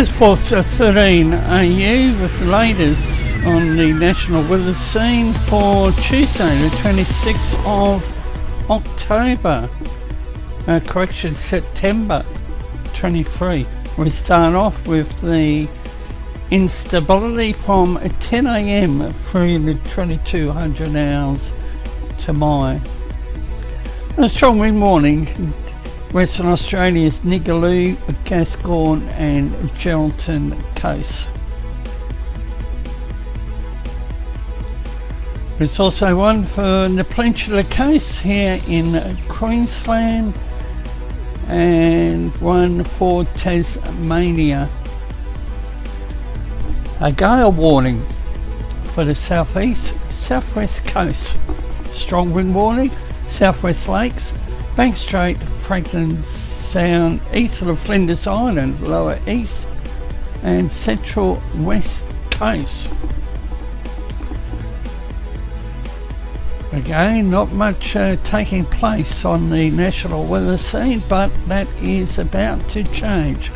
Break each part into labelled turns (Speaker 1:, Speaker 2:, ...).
Speaker 1: It's 4:13 AU with the latest on the national weather scene for Tuesday the 26th of October, September 23. We start off with the instability from 10 AM through the 2200 hours tomorrow. A strong wind warning, Western Australia's Nigaloo, Gascoyne and Geraldton coast. There's also one for the Peninsula coast here in Queensland and one for Tasmania. A gale warning for the southeast, southwest coast. Strong wind warning, southwest lakes, Bank Strait, Franklin Sound, east of Flinders Island, lower east and central west coast. Again, not much taking place on the national weather scene, but that is about to change.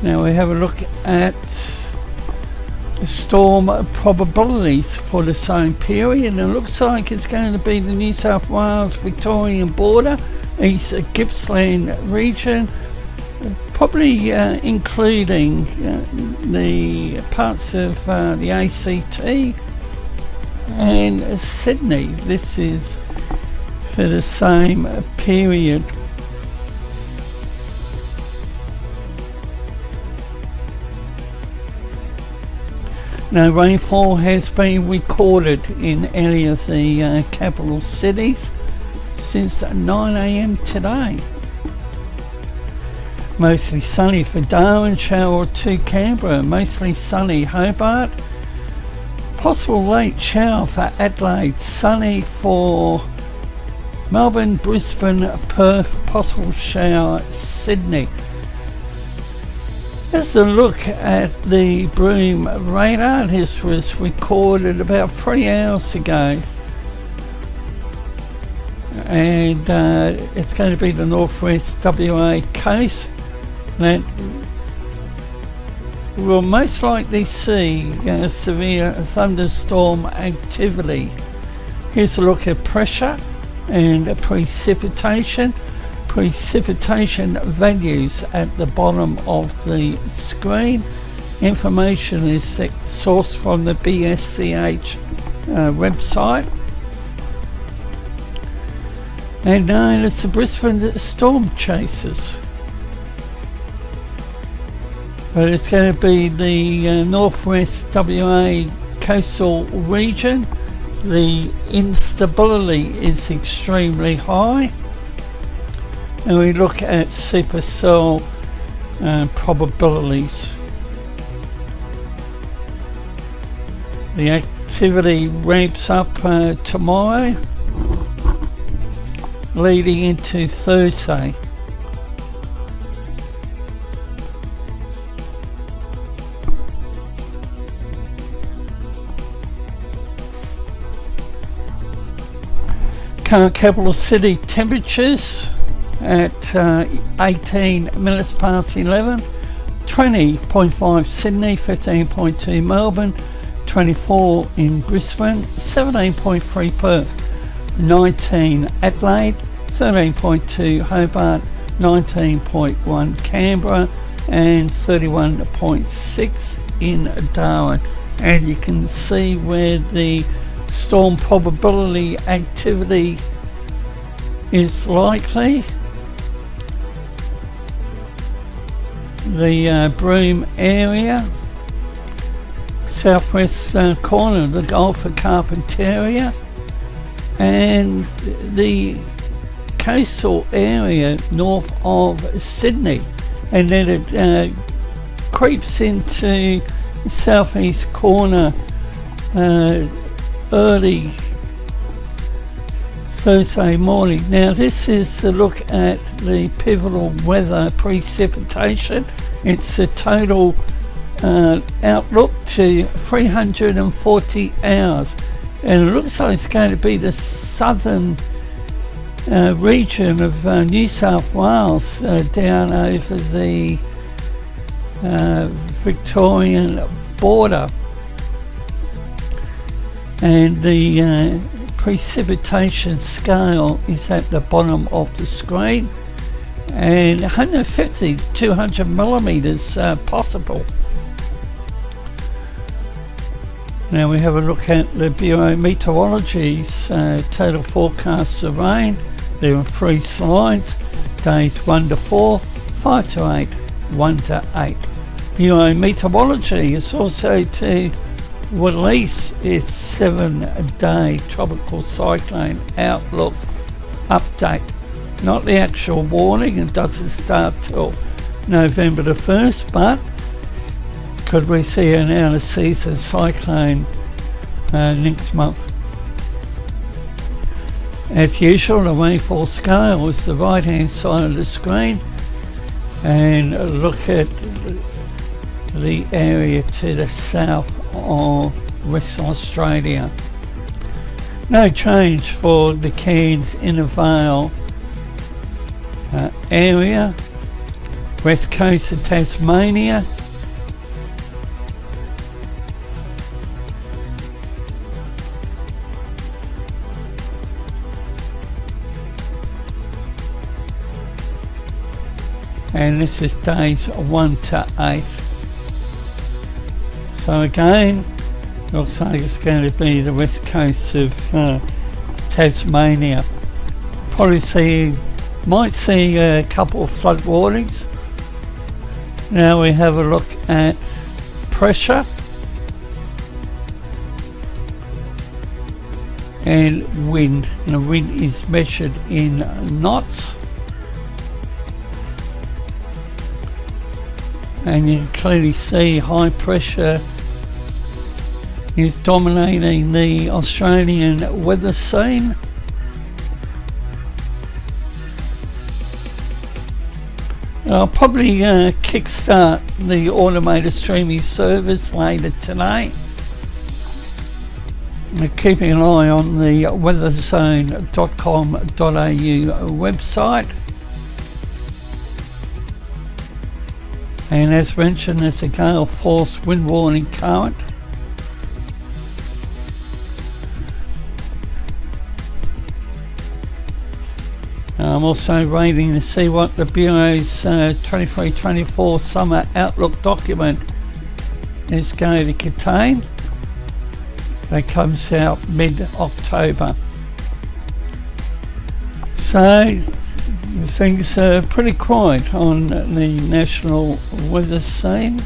Speaker 1: Now we have a look at storm probabilities for the same period, and it looks like it's going to be the New South Wales Victorian border, East Gippsland region, probably including the parts of the ACT and Sydney. This is for the same period. No rainfall has been recorded in any of the capital cities since 9 AM today. Mostly sunny for Darwin, shower or two Canberra, mostly sunny Hobart, possible late shower for Adelaide, sunny for Melbourne, Brisbane, Perth, possible shower Sydney. Just a look at the Broome radar. This was recorded about 3 hours ago, and it's going to be the northwest WA coast that will most likely see severe thunderstorm activity. Here's a look at pressure and precipitation. Precipitation values at the bottom of the screen. Information is sourced from the BSCH website. And known as the Brisbane Storm Chasers. But it's going to be the northwest WA coastal region. The instability is extremely high. And we look at supercell probabilities. The activity ramps up tomorrow, leading into Thursday. Current capital city temperatures at 18 minutes past 11, 20.5 Sydney, 15.2 Melbourne, 24 in Brisbane, 17.3 Perth, 19 Adelaide, 13.2 Hobart, 19.1 Canberra and 31.6 in Darwin. And you can see where the storm probability activity is likely. The Broome area, southwest corner of the Gulf of Carpentaria, and the coastal area north of Sydney, and then it creeps into the southeast corner early Thursday morning. Now this is a look at the pivotal weather precipitation. It's the total outlook to 340 hours, and it looks like it's going to be the southern region of New South Wales down over the Victorian border, and the precipitation scale is at the bottom of the screen, and 150 to 200 millimeters possible. Now we have a look at the Bureau Meteorology's total forecasts of rain. There are 3 slides: days 1 to 4, 5 to 8, 1 to 8. Bureau Meteorology is also to release its 7-day tropical cyclone outlook update. Not the actual warning, it doesn't start till November the 1st, but could we see an out of season cyclone next month? As usual, the rainfall scale is the right hand side of the screen, and look at the area to the south of Western Australia. No change for the Cairns Inner Vale area, west coast of Tasmania, and this is days 1 to 8. So again, looks like it's going to be the west coast of Tasmania. Might see a couple of flood warnings. Now we have a look at pressure and wind. And the wind is measured in knots, and you can clearly see high pressure is dominating the Australian weather scene. I'll probably kickstart the automated streaming service later today. We're keeping an eye on the weatherzone.com.au website. And as mentioned, there's a gale force wind warning current. I'm also waiting to see what the Bureau's 23-24 summer outlook document is going to contain. That comes out mid-October. So things are pretty quiet on the national weather scene,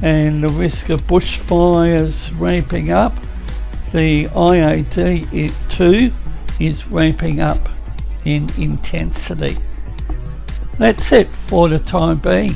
Speaker 1: and the risk of bushfires ramping up. The IAD 2 is ramping up in intensity. That's it for the time being.